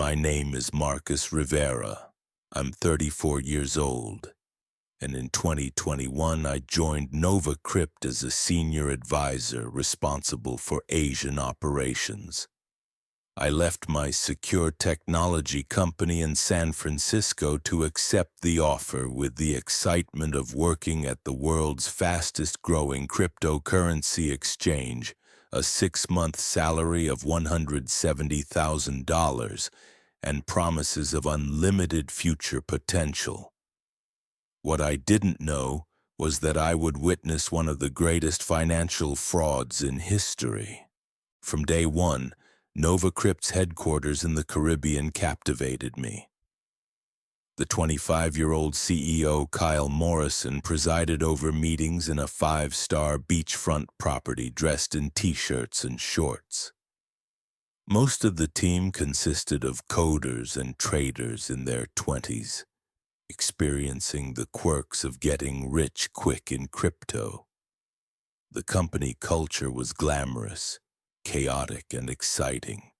My name is Marcus Rivera. I'm 34 years old, and in 2021 I joined NovaCrypt as a senior advisor responsible for Asian operations. I left my secure technology company in San Francisco to accept the offer with the excitement of working at the world's fastest-growing cryptocurrency exchange, a 6-month salary of $170,000, and promises of unlimited future potential. What I didn't know was that I would witness one of the greatest financial frauds in history. From day one, NovaCrypt's headquarters in the Caribbean captivated me. The 25-year-old CEO Kyle Morrison presided over meetings in a 5-star beachfront property dressed in t-shirts and shorts. Most of the team consisted of coders and traders in their 20s, experiencing the quirks of getting rich quick in crypto. The company culture was glamorous, chaotic, and exciting,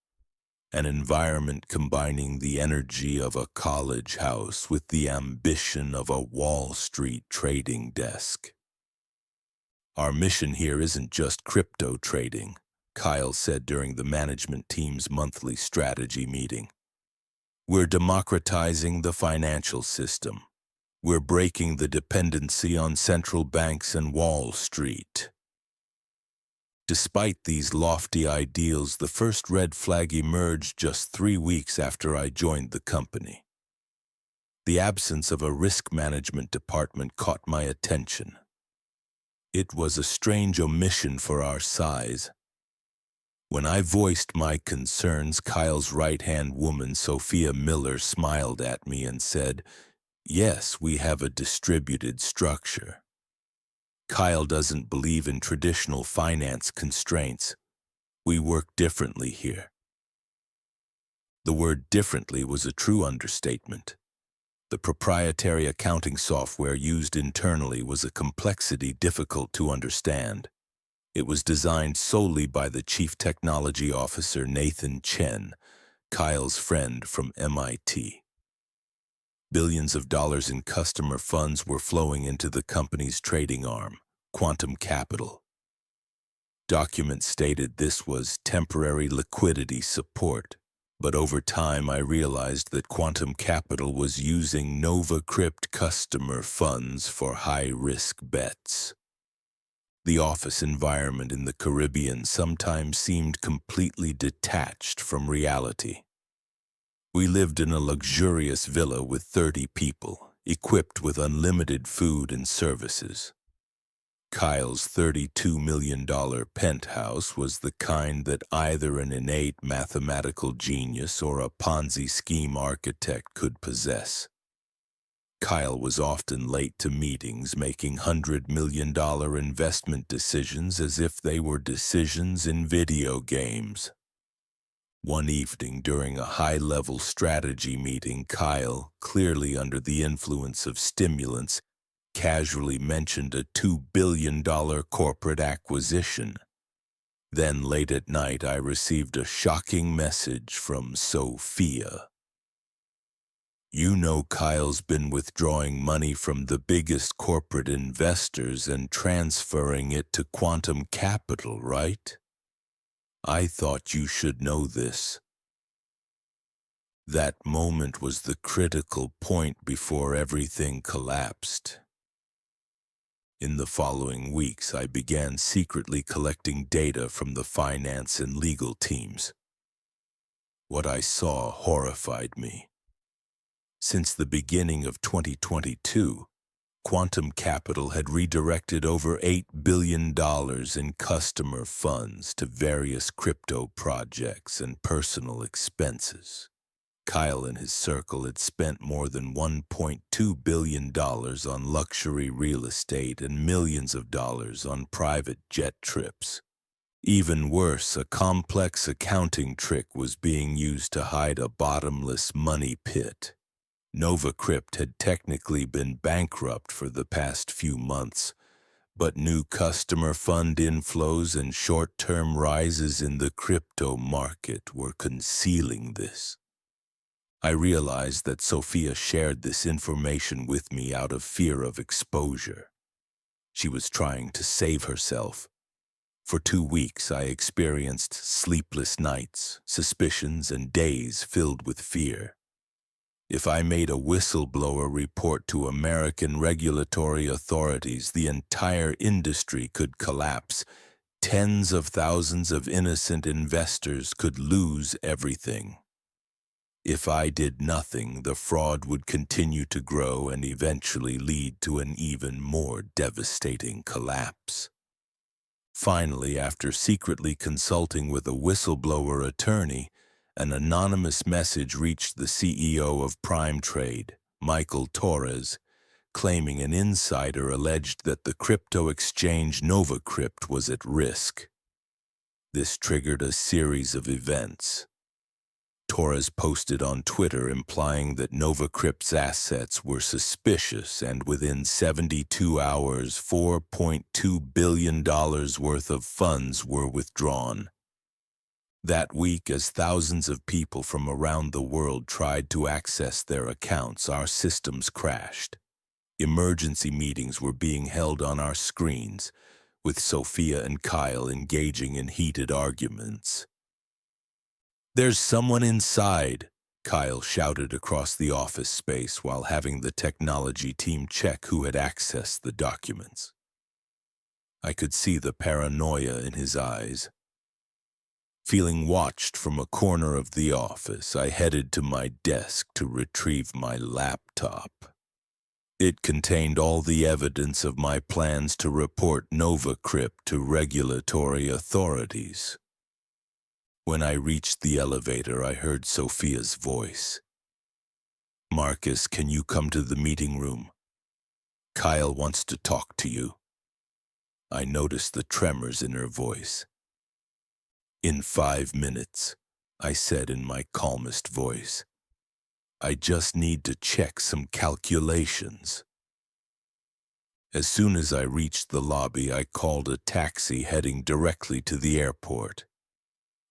an environment combining the energy of a college house with the ambition of a Wall Street trading desk. "Our mission here isn't just crypto trading," Kyle said during the management team's monthly strategy meeting. "We're democratizing the financial system. We're breaking the dependency on central banks and Wall Street." Despite these lofty ideals, the first red flag emerged just 3 weeks after I joined the company. The absence of a risk management department caught my attention. It was a strange omission for our size. When I voiced my concerns, Kyle's right-hand woman, Sophia Miller, smiled at me and said, "Yes, we have a distributed structure. Kyle doesn't believe in traditional finance constraints. We work differently here." The word "differently" was a true understatement. The proprietary accounting software used internally was a complexity difficult to understand. It was designed solely by the Chief Technology Officer Nathan Chen, Kyle's friend from MIT. Billions of dollars in customer funds were flowing into the company's trading arm, Quantum Capital. Documents stated this was temporary liquidity support, but over time I realized that Quantum Capital was using NovaCrypt customer funds for high-risk bets. The office environment in the Caribbean sometimes seemed completely detached from reality. We lived in a luxurious villa with 30 people, equipped with unlimited food and services. Kyle's $32 million penthouse was the kind that either an innate mathematical genius or a Ponzi scheme architect could possess. Kyle was often late to meetings, making $100 million investment decisions as if they were decisions in video games. One evening during a high-level strategy meeting, Kyle, clearly under the influence of stimulants, casually mentioned a $2 billion corporate acquisition. Then late at night, I received a shocking message from Sophia. "You know Kyle's been withdrawing money from the biggest corporate investors and transferring it to Quantum Capital, right? I thought you should know this." That moment was the critical point before everything collapsed. In the following weeks, I began secretly collecting data from the finance and legal teams. What I saw horrified me. Since the beginning of 2022, Quantum Capital had redirected over $8 billion in customer funds to various crypto projects and personal expenses. Kyle and his circle had spent more than $1.2 billion on luxury real estate and millions of dollars on private jet trips. Even worse, a complex accounting trick was being used to hide a bottomless money pit. NovaCrypt had technically been bankrupt for the past few months, but new customer fund inflows and short-term rises in the crypto market were concealing this. I realized that Sophia shared this information with me out of fear of exposure. She was trying to save herself. For 2 weeks, I experienced sleepless nights, suspicions, and days filled with fear. If I made a whistleblower report to American regulatory authorities, the entire industry could collapse. Tens of thousands of innocent investors could lose everything. If I did nothing, the fraud would continue to grow and eventually lead to an even more devastating collapse. Finally, after secretly consulting with a whistleblower attorney, an anonymous message reached the CEO of Prime Trade, Michael Torres, claiming an insider alleged that the crypto exchange NovaCrypt was at risk. This triggered a series of events. Torres posted on Twitter implying that NovaCrypt's assets were suspicious, and within 72 hours, $4.2 billion worth of funds were withdrawn. That week, as thousands of people from around the world tried to access their accounts, our systems crashed. Emergency meetings were being held on our screens, with Sophia and Kyle engaging in heated arguments. "There's someone inside," Kyle shouted across the office space while having the technology team check who had accessed the documents. I could see the paranoia in his eyes. Feeling watched from a corner of the office, I headed to my desk to retrieve my laptop. It contained all the evidence of my plans to report NovaCrypt to regulatory authorities. When I reached the elevator, I heard Sophia's voice. "Marcus, can you come to the meeting room? Kyle wants to talk to you." I noticed the tremors in her voice. "In 5 minutes," I said in my calmest voice. "I just need to check some calculations." As soon as I reached the lobby, I called a taxi heading directly to the airport.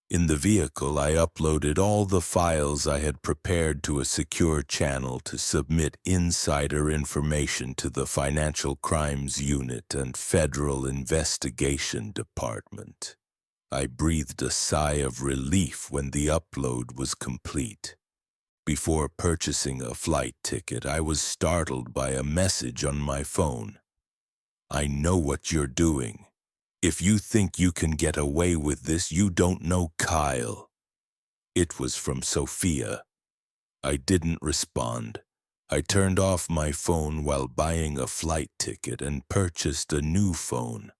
In the vehicle, I uploaded all the files I had prepared to a secure channel to submit insider information to the Financial Crimes Unit and Federal Investigation Department. I breathed a sigh of relief when the upload was complete. Before purchasing a flight ticket, I was startled by a message on my phone. "I know what you're doing. If you think you can get away with this, you don't know Kyle." It was from Sophia. I didn't respond. I turned off my phone while buying a flight ticket and purchased a new phone.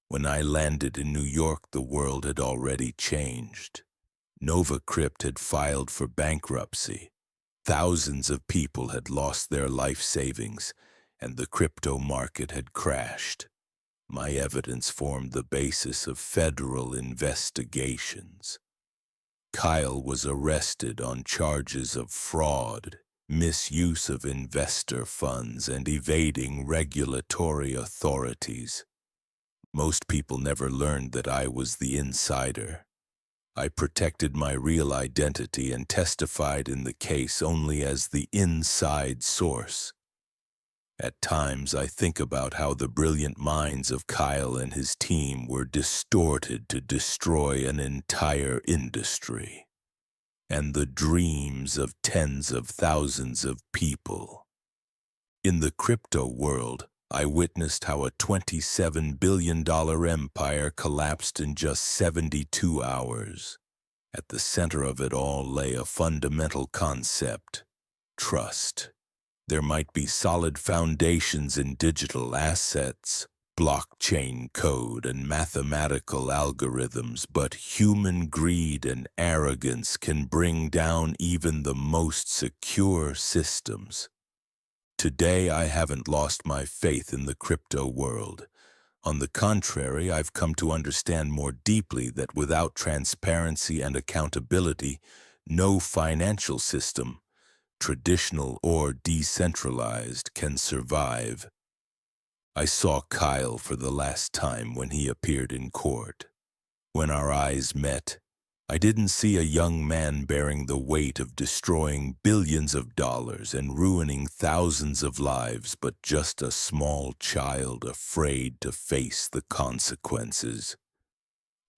When I landed in New York, the world had already changed. NovaCrypt had filed for bankruptcy. Thousands of people had lost their life savings, and the crypto market had crashed. My evidence formed the basis of federal investigations. Kyle was arrested on charges of fraud, misuse of investor funds, and evading regulatory authorities. Most people never learned that I was the insider. I protected my real identity and testified in the case only as the inside source. At times, I think about how the brilliant minds of Kyle and his team were distorted to destroy an entire industry, and the dreams of tens of thousands of people. In the crypto world, I witnessed how a $27 billion empire collapsed in just 72 hours. At the center of it all lay a fundamental concept: trust. There might be solid foundations in digital assets, blockchain code, and mathematical algorithms, but human greed and arrogance can bring down even the most secure systems. Today, I haven't lost my faith in the crypto world. On the contrary, I've come to understand more deeply that without transparency and accountability, no financial system, traditional or decentralized, can survive. I saw Kyle for the last time when he appeared in court. When our eyes met, I didn't see a young man bearing the weight of destroying billions of dollars and ruining thousands of lives, but just a small child afraid to face the consequences.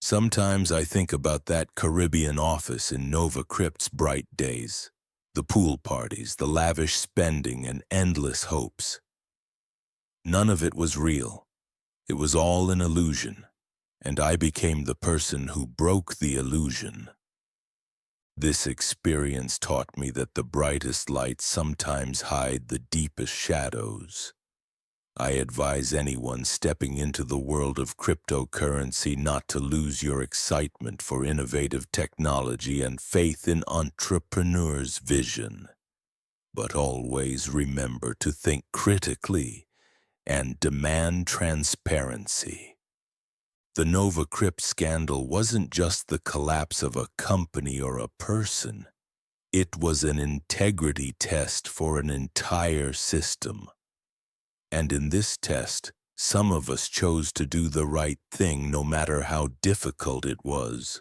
Sometimes I think about that Caribbean office in NovaCrypt's bright days, the pool parties, the lavish spending, and endless hopes. None of it was real. It was all an illusion, and I became the person who broke the illusion. This experience taught me that the brightest lights sometimes hide the deepest shadows. I advise anyone stepping into the world of cryptocurrency not to lose your excitement for innovative technology and faith in entrepreneurs' vision. But always remember to think critically and demand transparency. The NovaCrypt scandal wasn't just the collapse of a company or a person. It was an integrity test for an entire system. And in this test, some of us chose to do the right thing no matter how difficult it was.